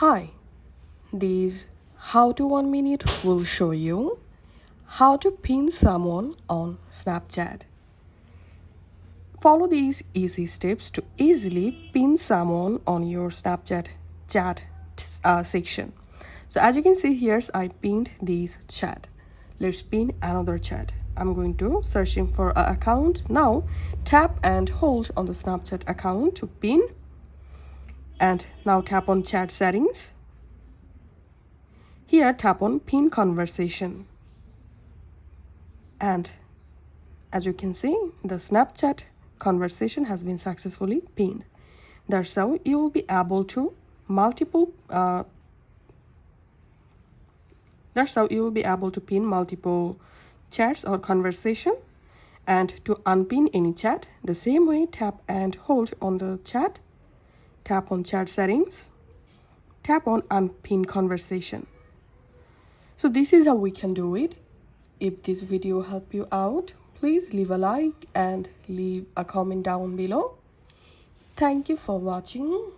Hi, this How to 1 Minute will show you how to pin someone on Snapchat. Follow these easy steps to easily pin someone on your Snapchat chat section. So as you can see here, I pinned this chat. Let's pin another chat. I'm going to searching for an account. Now tap and hold on the Snapchat account to pin. And now tap on chat settings. Here tap on pin conversation. And as you can see, the Snapchat conversation has been successfully pinned. That's how you will be able to pin multiple chats or conversation. And to unpin any chat, the same way, tap and hold on the chat, tap on chat settings, tap on unpin conversation. So this is how we can do it. If this video helped you out, please leave a like and leave a comment down below. Thank you for watching.